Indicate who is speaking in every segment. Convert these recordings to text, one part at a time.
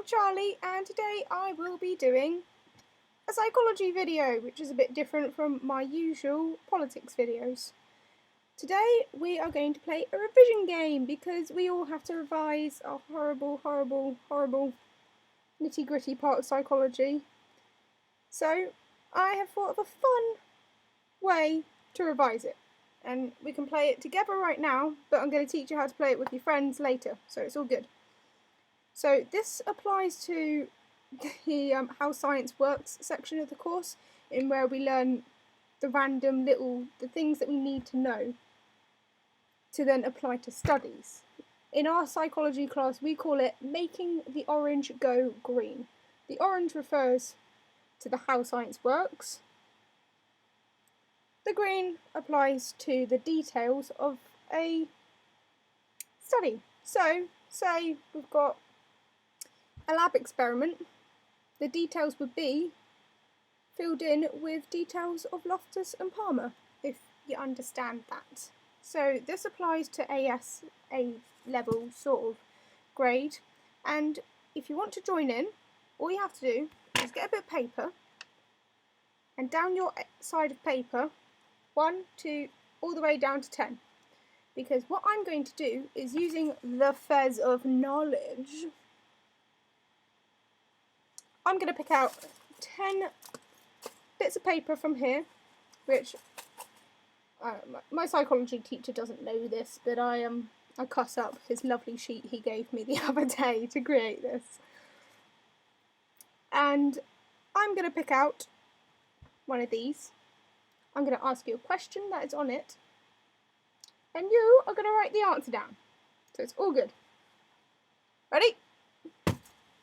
Speaker 1: I'm Charlie, and today I will be doing a psychology video, which is a bit different from my usual politics videos. Today we are going to play a revision game because we all have to revise a horrible nitty-gritty part of psychology. So I have thought of a fun way to revise it, and we can play it together right now, but I'm going to teach you how to play it with your friends later, so it's all good. So this applies to the how science works section of the course, in where we learn the random the things that we need to know to then apply to studies. In our psychology class we call it making the orange go green. The orange refers to the how science works. The green applies to the details of a study. So say we've got a lab experiment, the details would be filled in with details of Loftus and Palmer, if you understand that. So this applies to A level sort of grade, and if you want to join in, all you have to do is get a bit of paper, and down your side of paper, 1, 2, all the way down to 10. Because what I'm going to do is, using the fez of knowledge, I'm going to pick out 10 bits of paper from here, which my psychology teacher doesn't know this, but I cuss up his lovely sheet he gave me the other day to create this. And I'm going to pick out one of these. I'm going to ask you a question that is on it, and you are going to write the answer down. So it's all good. Ready?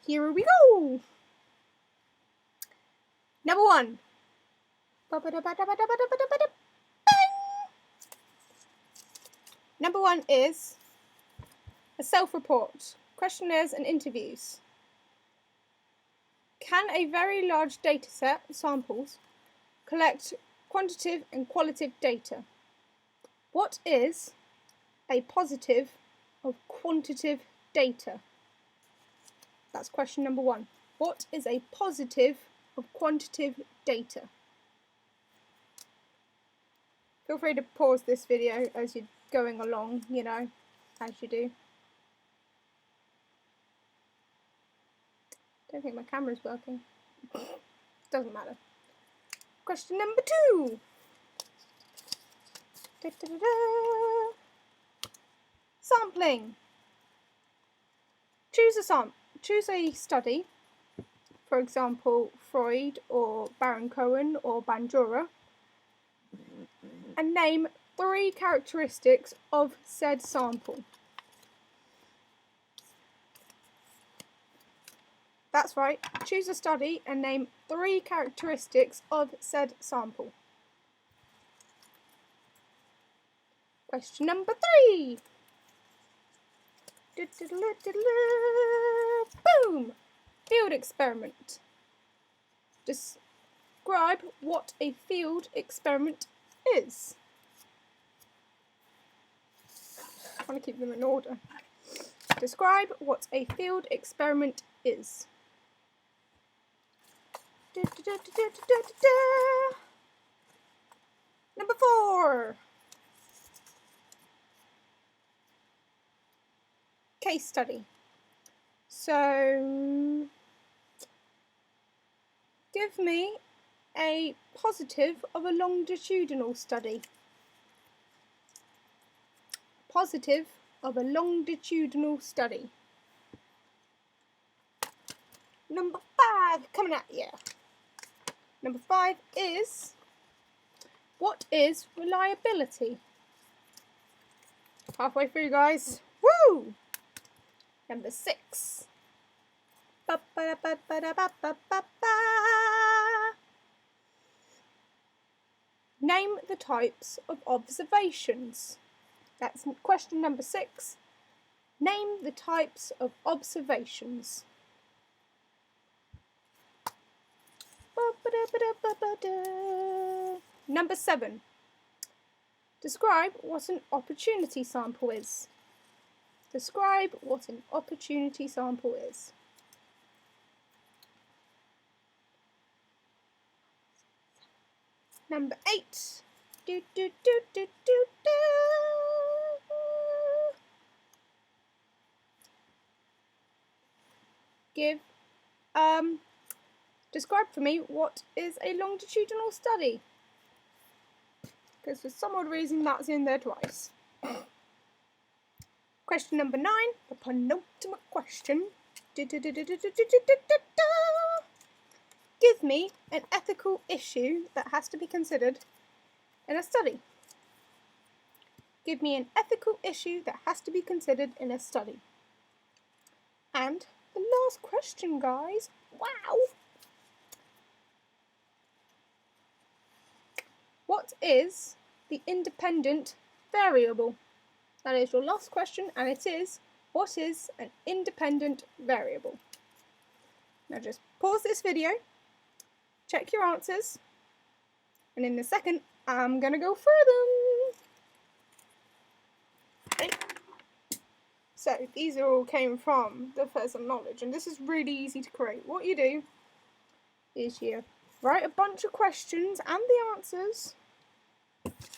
Speaker 1: Here we go! Number 1. Number 1 is a self-report, questionnaires and interviews. Can a very large data set, samples, collect quantitative and qualitative data? What is a positive of quantitative data? That's question number 1. What is a positive of quantitative data? Feel free to pause this video as you're going along, you know, as you do. Don't think my camera's working. Doesn't matter. Question number 2. Sampling. Choose a study, for example Freud or Baron Cohen or Bandura, and name 3 characteristics of said sample. That's right, choose a study and name 3 characteristics of said sample. Question number 3. Boom! Field experiment. Describe what a field experiment is. I want to keep them in order. Describe what a field experiment is. Number 4. Case study. So give me a positive of a longitudinal study. Positive of a longitudinal study. Number 5, coming at you. Number 5 is, what is reliability? Halfway through, guys. Woo! Number 6. Name the types of observations. That's question number 6. Name the types of observations. Number 7. Describe what an opportunity sample is. Describe what an opportunity sample is. Number 8. Do, do, do, do, do, do. Describe for me what is a longitudinal study. Because for some odd reason that's in there twice. Question number 9, the penultimate question. Give me an ethical issue that has to be considered in a study. Give me an ethical issue that has to be considered in a study. And the last question, guys. Wow! What is the independent variable? That is your last question, and it is, what is an independent variable? Now just pause this video, check your answers, and in a second, I'm going to go through them. Okay. So these all came from the First Knowledge, and this is really easy to create. What you do is you write a bunch of questions and the answers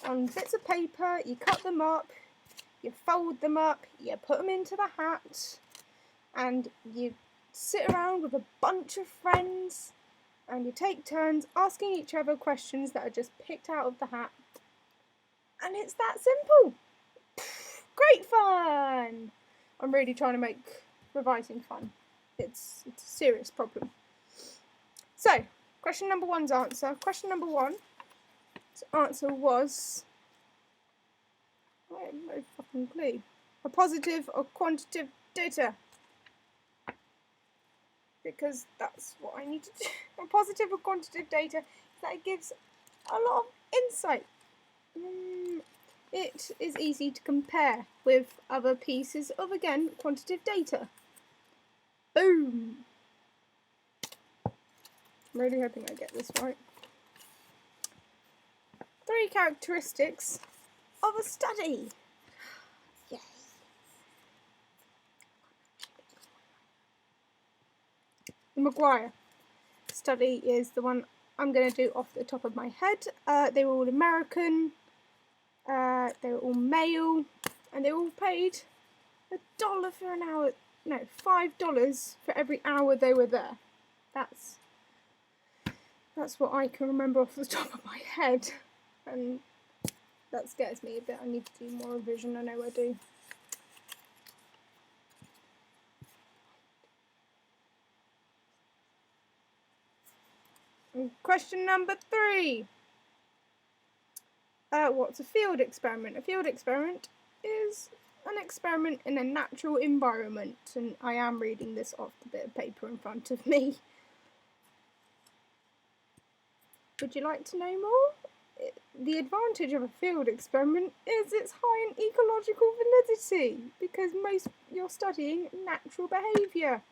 Speaker 1: on bits of paper, you cut them up, you fold them up, you put them into the hat, and you sit around with a bunch of friends and you take turns asking each other questions that are just picked out of the hat. And it's that simple. Great fun! I'm really trying to make revising fun. It's a serious problem. So, question number 1's answer. Question number 1's answer was, I have no fucking clue. A positive or quantitative data. Because that's what I need to do. A positive or quantitative data that gives a lot of insight. It is easy to compare with other pieces of, again, quantitative data. Boom! I'm really hoping I get this right. 3 characteristics of a study. Yay. The Maguire study is the one I'm going to do off the top of my head. They were all American, they were all male, and they all paid $1 for an hour. No, $5 for every hour they were there. That's what I can remember off the top of my head, and that scares me a bit. I need to do more revision. I know I do. And question number 3. What's a field experiment? A field experiment is an experiment in a natural environment, and I am reading this off the bit of paper in front of me. Would you like to know more? The advantage of a field experiment is its high in ecological validity, because you're studying natural behaviour.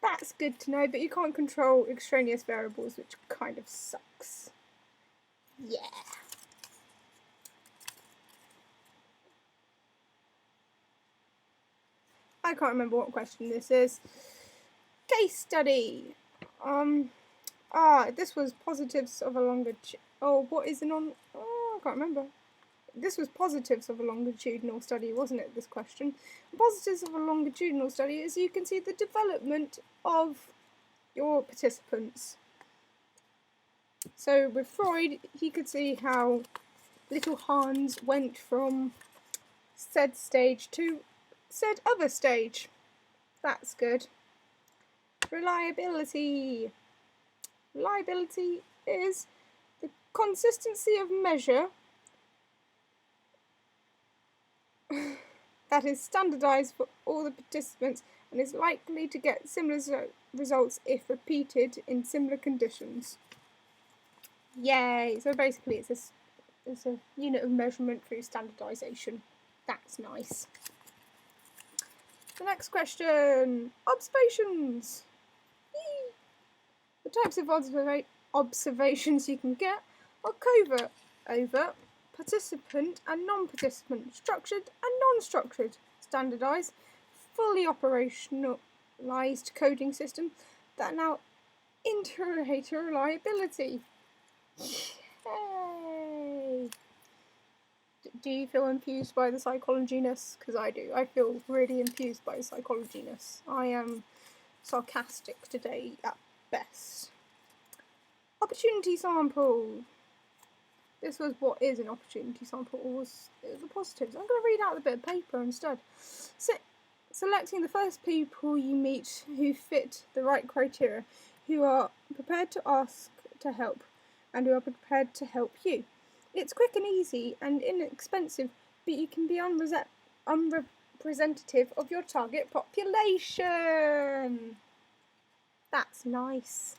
Speaker 1: That's good to know, but you can't control extraneous variables, which kind of sucks. Yeah. I can't remember what question this is. Case study. This was positives of a I can't remember. This was positives of a longitudinal study, wasn't it, this question? Positives of a longitudinal study is you can see the development of your participants. So with Freud, he could see how little Hans went from said stage to said other stage. That's good. Reliability. Reliability is the consistency of measure that is standardised for all the participants and is likely to get similar results if repeated in similar conditions. Yay! So basically it's a unit of measurement through standardisation. That's nice. The next question. Observations. Yee. The types of observations you can get are covert, overt, participant and non-participant, structured and non-structured, standardised, fully operationalised coding system that now interrelator reliability. Hey! Do you feel infused by the psychology-ness? Because I do. I feel really infused by the psychology-ness. I am sarcastic today at best. Opportunity sample. This was what is an opportunity sample. It was the positives. I'm going to read out the bit of paper instead. Selecting the first people you meet who fit the right criteria, who are prepared to ask to help, and who are prepared to help you. It's quick and easy and inexpensive, but you can be unrepresentative of your target population. That's nice.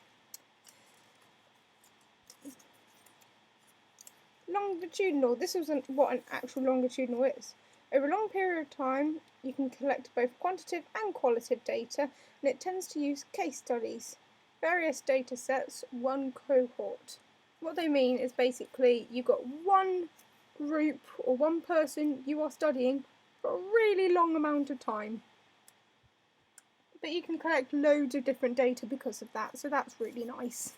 Speaker 1: Longitudinal. This isn't what an actual longitudinal is. Over a long period of time, you can collect both quantitative and qualitative data, and it tends to use case studies. Various data sets, one cohort. What they mean is basically you've got one group or one person you are studying for a really long amount of time. But you can collect loads of different data because of that, so that's really nice.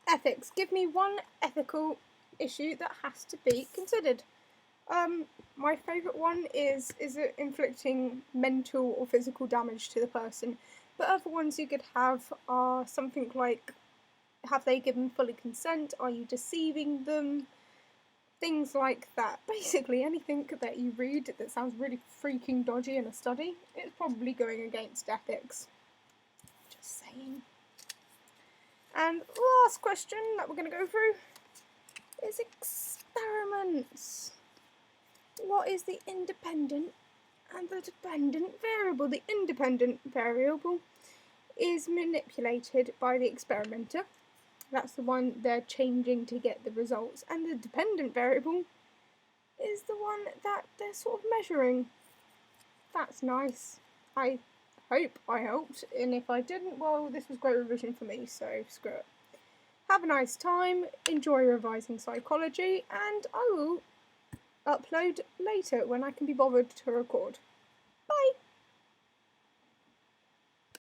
Speaker 1: Ethics. Give me one ethical issue that has to be considered. My favourite one is it inflicting mental or physical damage to the person? But other ones you could have are something like, have they given fully consent? Are you deceiving them? Things like that. Basically anything that you read that sounds really freaking dodgy in a study, it's probably going against ethics. Just saying. And last question that we're going to go through is experiments. What is the independent and the dependent variable? The independent variable is manipulated by the experimenter. That's the one they're changing to get the results. And the dependent variable is the one that they're sort of measuring. That's nice. I hope I helped, and if I didn't, well, this was great revision for me, so screw it. Have a nice time, enjoy revising psychology, and I will upload later when I can be bothered to record. Bye!